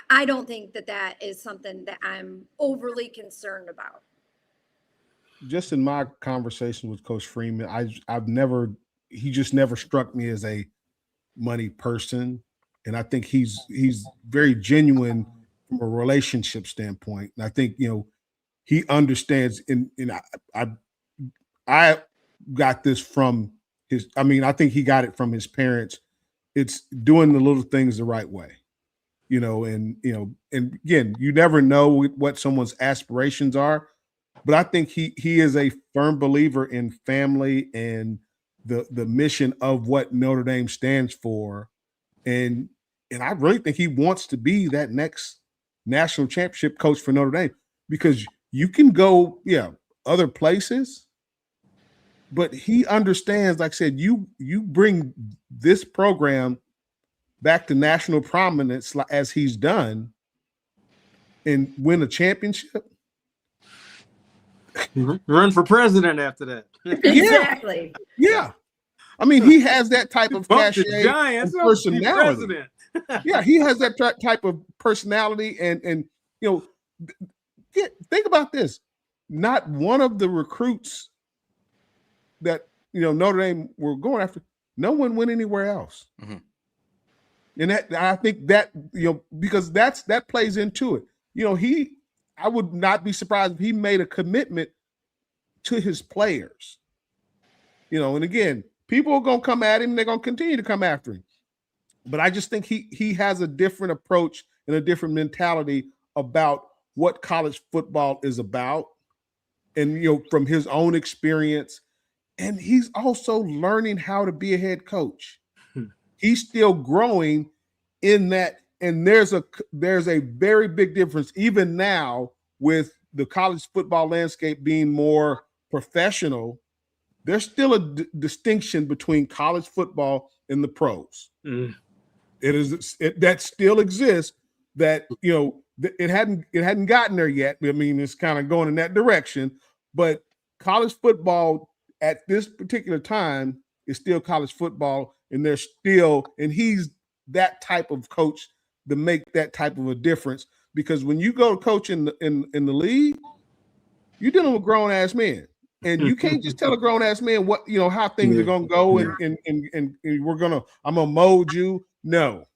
I don't think that is something that I'm overly concerned about. Just in my conversation with Coach Freeman, he just never struck me as a money person. And I think he's very genuine from a relationship standpoint. And I think, he understands, and I got this from I think he got it from his parents. It's doing the little things the right way, and again, you never know what someone's aspirations are, but I think he is a firm believer in family and the mission of what Notre Dame stands for. And I really think he wants to be that next national championship coach for Notre Dame, because you can go, other places, but he understands, like I said, you bring this program back to national prominence as he's done and win a championship. Run for president after that. Exactly. Yeah. I mean, he has that type of cachet and personality. Yeah, he has that type of personality, and think about this. Not one of the recruits that Notre Dame were going after, no one went anywhere else. Mm-hmm. And I think that because that plays into it. I would not be surprised if he made a commitment to his players. And again, people are going to come at him. They're going to continue to come after him. But I just think he has a different approach and a different mentality about what college football is about. And, from his own experience. And he's also learning how to be a head coach. He's still growing in that. And there's a very big difference even now with the college football landscape being more professional. There's still a distinction between college football and the pros. Mm. That still exists. That it hadn't gotten there yet. I mean, it's kind of going in that direction. But college football at this particular time is still college football, and he's that type of coach to make that type of a difference. Because when you go to coach in the league, you're dealing with grown ass men. And you can't just tell a grown ass man what how things are gonna go and I'm gonna mold you. No.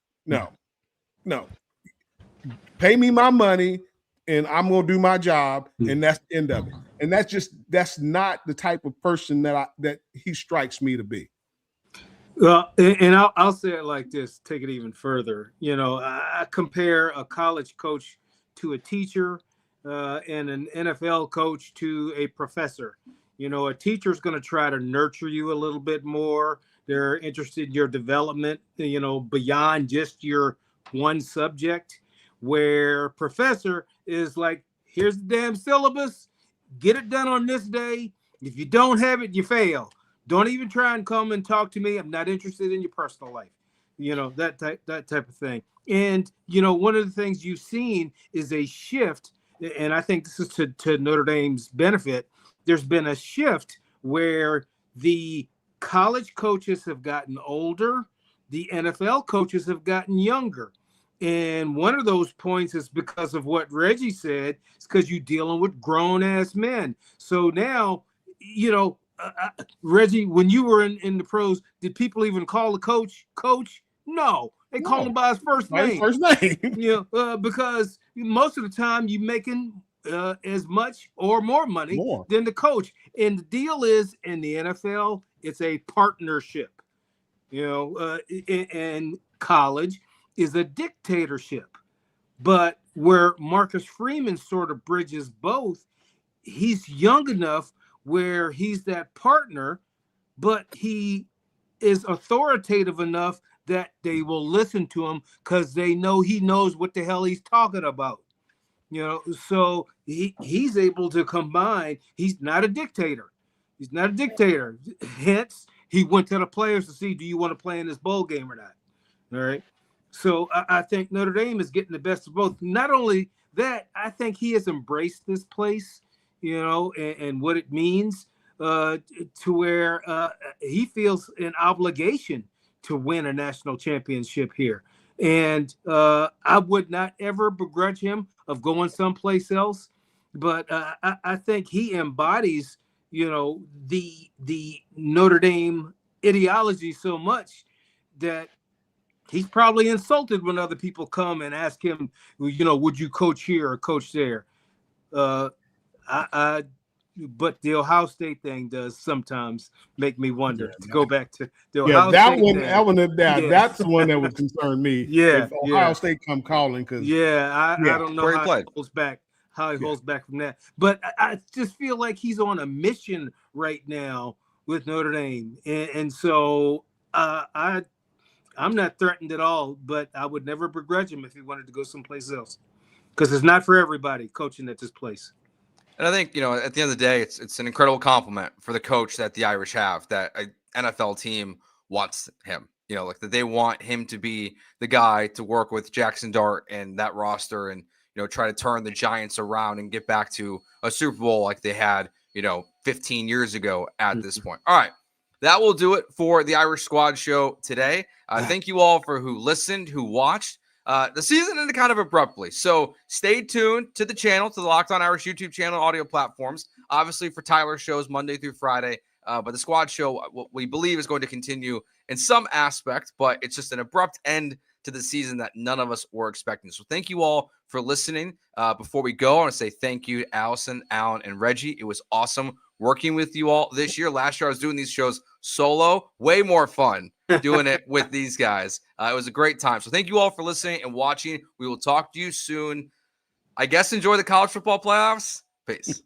Pay me my money and I'm gonna do my job, and that's the end of it. And that's not the type of person that he strikes me to be. Well, and I'll say it like this, take it even further. I compare a college coach to a teacher and an NFL coach to a professor. A teacher's going to try to nurture you a little bit more. They're interested in your development, beyond just your one subject, where professor is like, here's the damn syllabus, get it done on this day. If you don't have it, you fail. Don't even try and come and talk to me. I'm not interested in your personal life. That type of thing. And, one of the things you've seen is a shift, and I think this is to Notre Dame's benefit. There's been a shift where the college coaches have gotten older, the NFL coaches have gotten younger. And one of those points is because of what Reggie said. It's because you're dealing with grown-ass men. So now, Reggie, when you were in the pros, did people even call the coach? No. They call him by his first name. Because most of the time you're making as much or more money than the coach. And the deal is, in the NFL, it's a partnership. in college is a dictatorship. But where Marcus Freeman sort of bridges both, he's young enough where he's that partner, but he is authoritative enough that they will listen to him because they know he knows what the hell he's talking about. So he's able to combine. He's not a dictator. He's not a dictator. Hence, he went to the players to see, do you want to play in this bowl game or not? All right. So I think Notre Dame is getting the best of both. Not only that, I think he has embraced this place, and what it means to where he feels an obligation to win a national championship here. And I would not ever begrudge him of going someplace else. But I think he embodies, the Notre Dame ideology so much that he's probably insulted when other people come and ask him, would you coach here or coach there? But the Ohio State thing does sometimes make me wonder. To go back to the Ohio State thing. That's the one that would concern me. Yeah, if Ohio State come calling, because I don't know Where he how played. he holds back. Holds back from that, but I just feel like he's on a mission right now with Notre Dame, and so I'm not threatened at all. But I would never begrudge him if he wanted to go someplace else, because it's not for everybody coaching at this place. And I think, at the end of the day, it's an incredible compliment for the coach that the Irish have, that an NFL team wants him. Like that they want him to be the guy to work with Jackson Dart and that roster and, try to turn the Giants around and get back to a Super Bowl like they had, 15 years ago at this point. All right. That will do it for the Irish Squad show today. Thank you all for who listened, who watched. The season ended kind of abruptly, so stay tuned to the channel, to the Locked On Irish YouTube channel, audio platforms. Obviously, for Tyler's shows Monday through Friday, but the Squad show, what we believe, is going to continue in some aspect, but it's just an abrupt end to the season that none of us were expecting. So thank you all for listening. Before we go, I want to say thank you to Allison, Alan, and Reggie. It was awesome working with you all this year. Last year, I was doing these shows solo. Way more fun doing it with these guys. It was a great time. So thank you all for listening and watching. We will talk to you soon. I guess enjoy the college football playoffs. Peace.